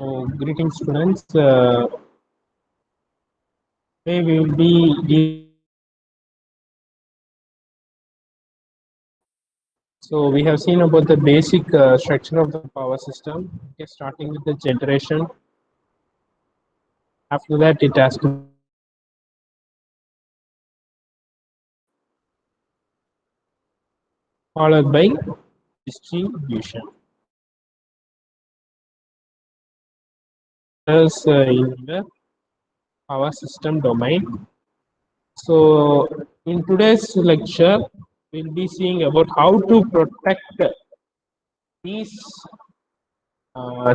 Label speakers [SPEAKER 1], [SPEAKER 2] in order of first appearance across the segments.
[SPEAKER 1] Greetings, students. Today we will be so we have seen about the basic structure of the power system. Okay, starting with the generation. After that, it has to be followed by distribution. As in the power system domain. So in today's lecture, we'll be seeing about how to protect these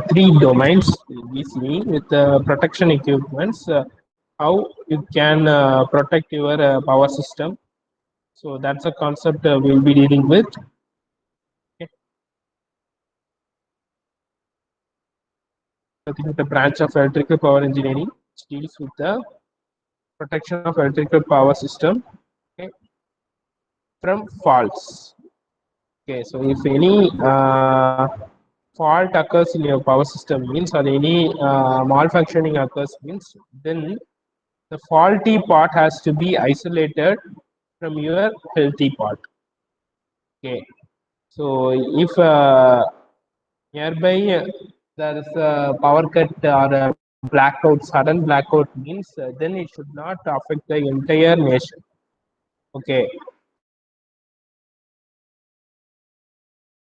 [SPEAKER 1] three domains we see with protection equipments. How you can protect your power system. So that's a concept we'll be dealing with. Okay. I think the branch of electrical power engineering deals with the protection of electrical power system, okay, from faults. Okay, so if any fault occurs in your power system means, or any malfunctioning occurs means, then the faulty part has to be isolated from your healthy part. Okay, so if nearby there is a power cut or a blackout, sudden blackout means, then it should not affect the entire nation. Okay,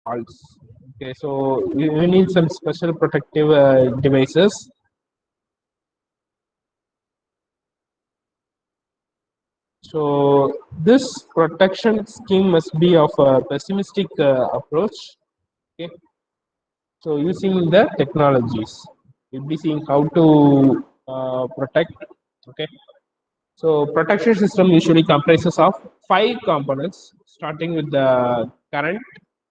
[SPEAKER 1] faults. Okay, so you need some special protective devices. So this protection scheme must be of a pessimistic approach. Okay, so using the technologies, we'll be seeing how to protect. Okay, so protection system usually comprises of five components, starting with the current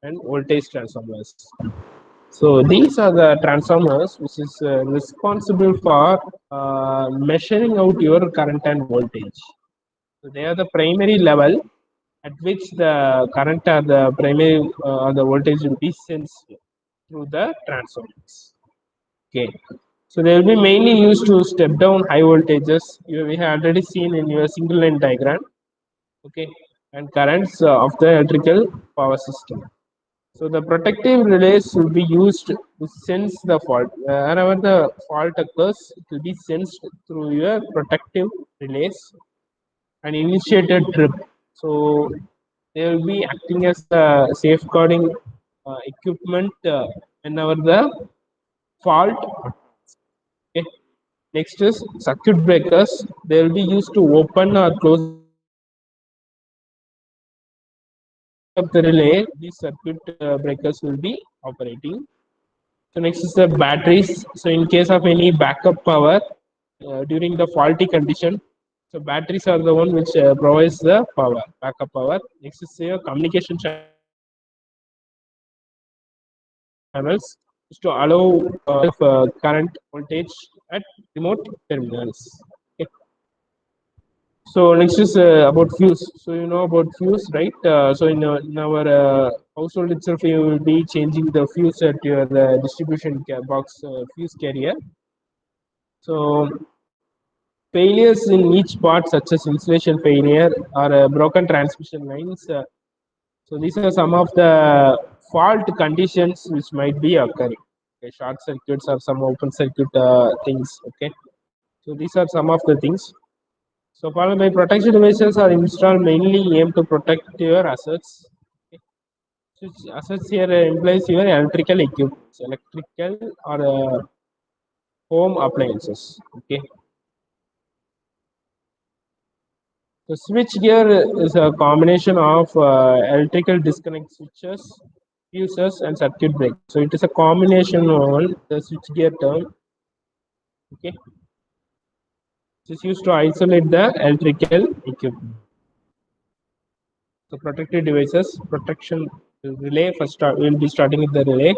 [SPEAKER 1] and voltage transformers. So these are the transformers which is responsible for measuring out your current and voltage. So they are the primary level at which the current or the primary or the voltage will be sensed through the transformers. Okay, so they will be mainly used to step down high voltages. We have already seen in your single line diagram. Okay, and currents of the electrical power system. So the protective relays will be used to sense the fault. Whenever the fault occurs, it will be sensed through your protective relays and initiated trip. So they will be acting as a safeguarding equipment whenever the fault. Okay. Next is circuit breakers. They will be used to open or close the relay. Of the relay, these circuit breakers will be operating. So next is the batteries. So in case of any backup power during the faulty condition, so batteries are the one which provides the power, backup power. Next is your communication channels is to allow current voltage at remote terminals. Okay. So next is about fuse. So you know about fuse, right? So in our household itself, you will be changing the fuse at your distribution box fuse carrier. So failures in each part, such as insulation failure or broken transmission lines. So these are some of the fault conditions which might be occurring. Okay, short circuits or some open circuit things. Okay, so these are some of the things. So followed by protection devices are installed mainly aimed to protect your assets. Okay. So assets here implies your electrical equipment, electrical or home appliances. Okay. The switch gear is a combination of electrical disconnect switches, fuses, and circuit breakers. So it is a combination of the switch gear term. Okay, it is used to isolate the electrical equipment. So protected devices, protection relay. First, we'll be starting with the relay.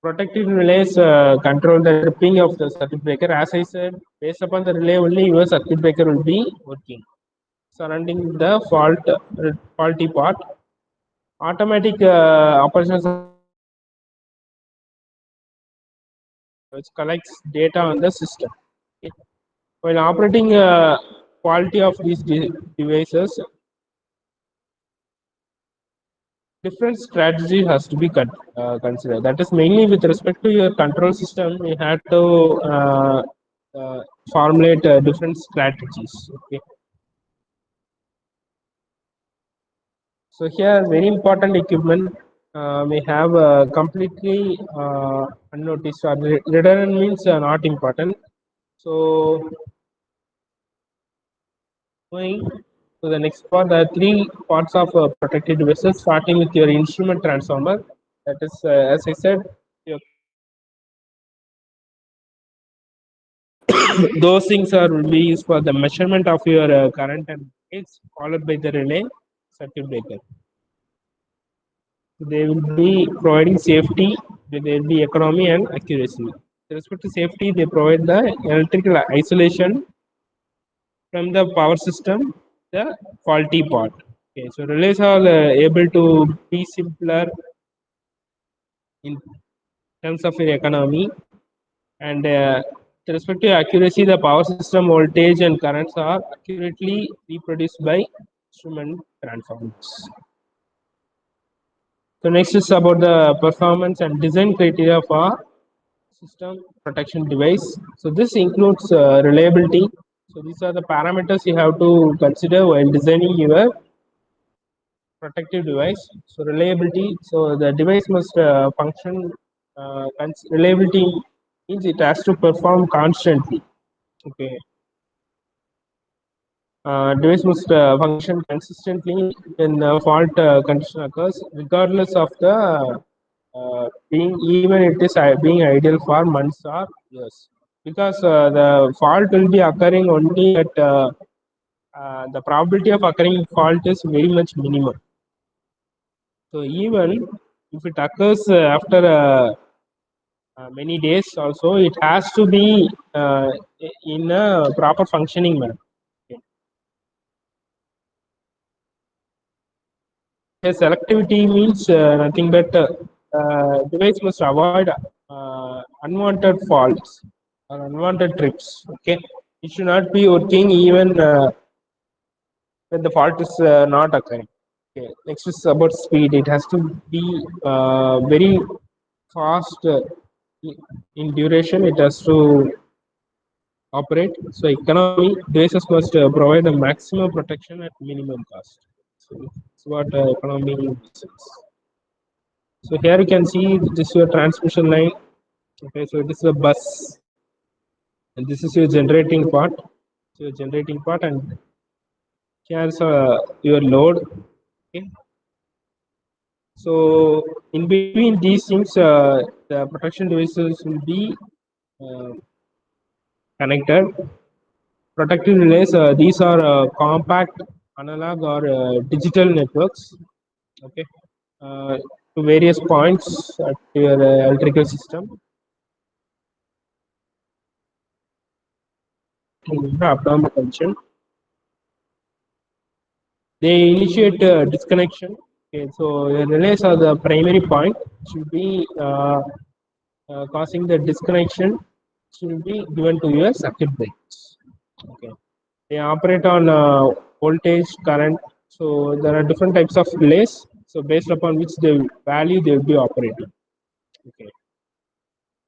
[SPEAKER 1] Protective relays control the tripping of the circuit breaker. As I said, based upon the relay only, your circuit breaker will be working. Surrounding the faulty part, automatic operations which collects data on the system. Okay. While operating quality of these devices, different strategy has to be considered. That is mainly with respect to your control system. We had to uh, formulate different strategies. Okay. So here, very important equipment. We have completely unnoticed or redundant means not important. So going to the next part, there are three parts of protected devices, starting with your instrument transformer. That is, as I said, your those things are will be used for the measurement of your current and voltage, followed by the relay circuit breaker. They will be providing safety, there will be economy and accuracy. With respect to safety, they provide the electrical isolation from the power system, the faulty part. Okay, so relays are able to be simpler in terms of your economy, and with respect to accuracy, the power system voltage and currents are accurately reproduced by instrument transformers. So next is about the performance and design criteria for system protection device. So this includes reliability. So these are the parameters you have to consider while designing your protective device. So reliability. So the device must function. Reliability means it has to perform constantly. Okay. Device must function consistently when fault condition occurs, regardless of the being even it is being ideal for months or years. Because the fault will be occurring only at the probability of occurring fault is very much minimum. So even if it occurs after many days, also it has to be in a proper functioning manner. Okay. Selectivity means nothing but device must avoid unwanted faults or unwanted trips. Okay, it should not be working even when the fault is not occurring. Okay, next is about speed. It has to be very fast in duration. It has to operate. So economy devices must provide a maximum protection at minimum cost. So it's what economy is. So here you can see this is your transmission line. Okay, so this is a bus, and this is your generating part. So your generating part, and here's your load. Okay, so in between these things, the protection devices will be uh, connected. Protective relays. These are compact analog or digital networks. Okay, uh, to various points at your electrical system. Abnormal condition. They initiate disconnection. Okay, so the relays are the primary point. Should be causing the disconnection. Should be given to your circuit breakers. Okay, they operate on voltage, current. So there are different types of relays. So based upon which the value they will be operating. Okay.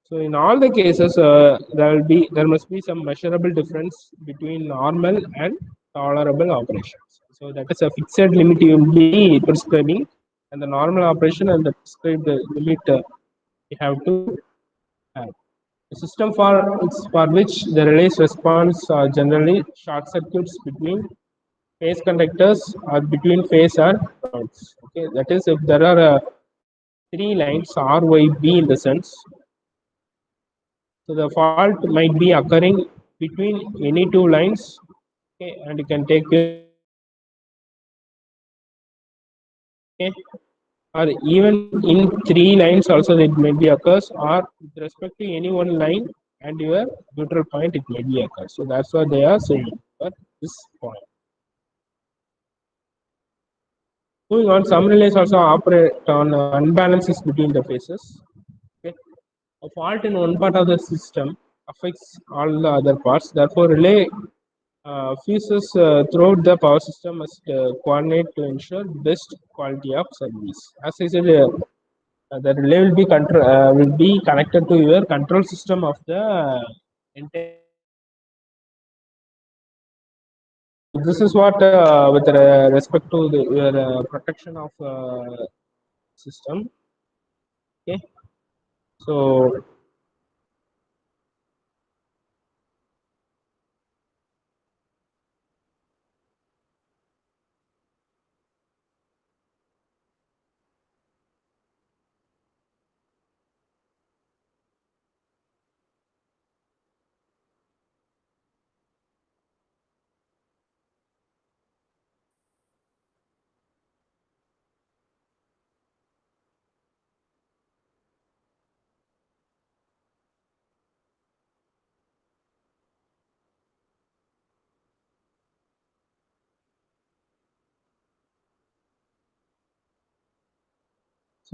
[SPEAKER 1] So in all the cases, there must be some measurable difference between normal and tolerable operations. So that is a fixed limit you will be prescribing, and the normal operation and the prescribed limit you have to have. The system for which the relays response are generally short circuits between phase conductors or between phase and grounds. Okay, that is if there are three lines R, Y, B in the sense. So the fault might be occurring between any two lines, okay, and you can take it, okay, or even in three lines also it may be occurs, or with respect to any one line and your neutral point it may be occurs. So that's what they are saying at this point. Moving on, some relays also operate on unbalances between the phases. Okay. A fault in one part of the system affects all the other parts. Therefore, relay fuses throughout the power system must coordinate to ensure best quality of service. As I said, the relay will be connected to your control system of the entire. This is what with respect to your protection of system. Okay, so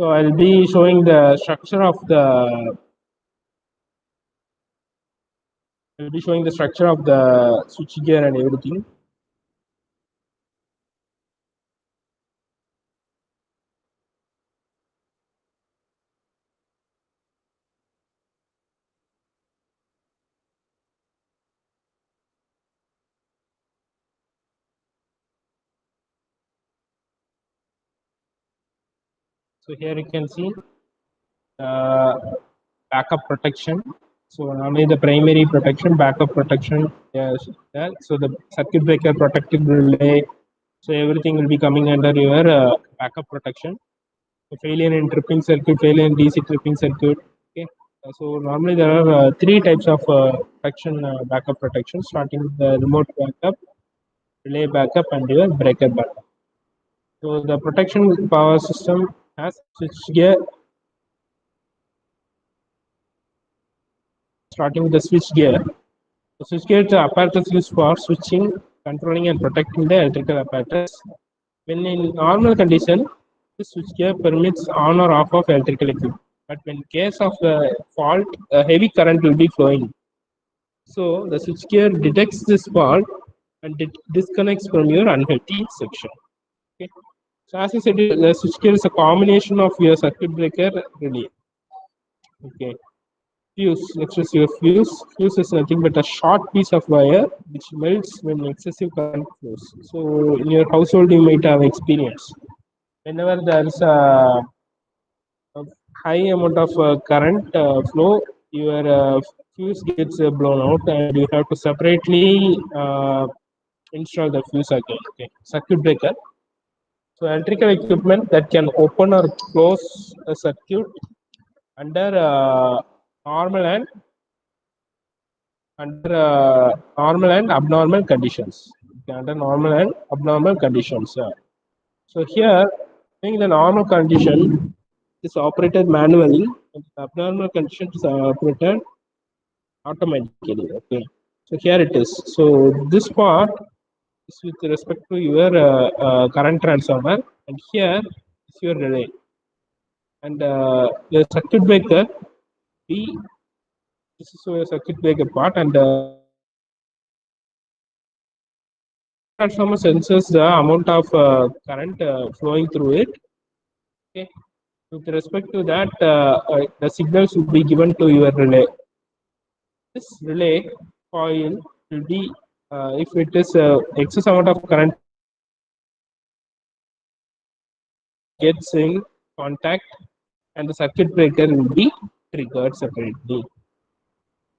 [SPEAKER 1] I'll be showing the structure of the. I'll be showing the structure of the switch gear and everything. So here you can see uh, backup protection. So normally the primary protection, backup protection. Yes, yeah. So the circuit breaker protective relay. So everything will be coming under your backup protection. So failure in tripping circuit, failure in DC tripping circuit. Okay. So normally there are three types of protection, backup protection, starting with the remote backup, relay backup, and your breaker backup. So the protection power system has switch gear, starting with the switch gear. The switch gear is apparatus used for switching, controlling, and protecting the electrical apparatus. When in normal condition, this switchgear permits on or off of electrical equipment. But when case of fault, a heavy current will be flowing. So the switchgear detects this fault and it disconnects from your unhealthy section. Okay. So as I said, the switchgear is a combination of your circuit breaker relay. Okay. Fuse. Next is your fuse. Fuse is nothing but a short piece of wire which melts when excessive current flows. So in your household, you might have experience. Whenever there is a high amount of current flow, your fuse gets blown out, and you have to separately install the fuse again. Okay, circuit breaker. So electrical equipment that can open or close a circuit under normal and normal and abnormal conditions. Okay, under normal and abnormal conditions. So here, in the normal condition is operated manually, and the abnormal condition is operated automatically. Okay, so here it is. So this part is with respect to your current transformer, and here is your relay, and the circuit breaker. B, this is your circuit breaker part, and transformer senses the amount of current flowing through it. Okay. With respect to that, the signals will be given to your relay. This relay coil will be, if it is excess amount of current gets in contact, and the circuit breaker will be triggered separately.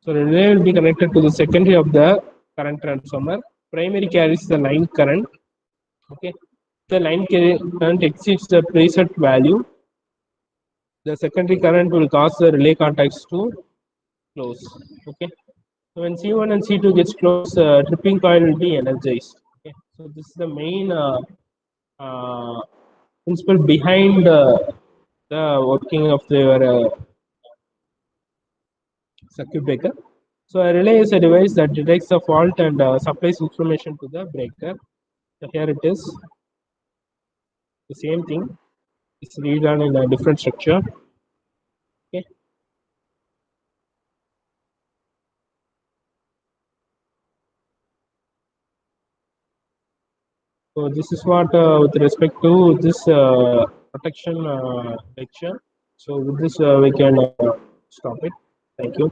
[SPEAKER 1] So relay will be connected to the secondary of the current transformer. Primary carries the line current. Okay, the line current exceeds the preset value. The secondary current will cause the relay contacts to close. Okay. So when C1 and C2 gets close, tripping coil will be energized. Okay. So this is the main uh, principle behind the working of your circuit breaker. So a relay is a device that detects the fault and supplies information to the breaker. So here it is, the same thing. It's redone in a different structure. Okay. So this is what with respect to this protection lecture. So with this we can stop it. Thank you.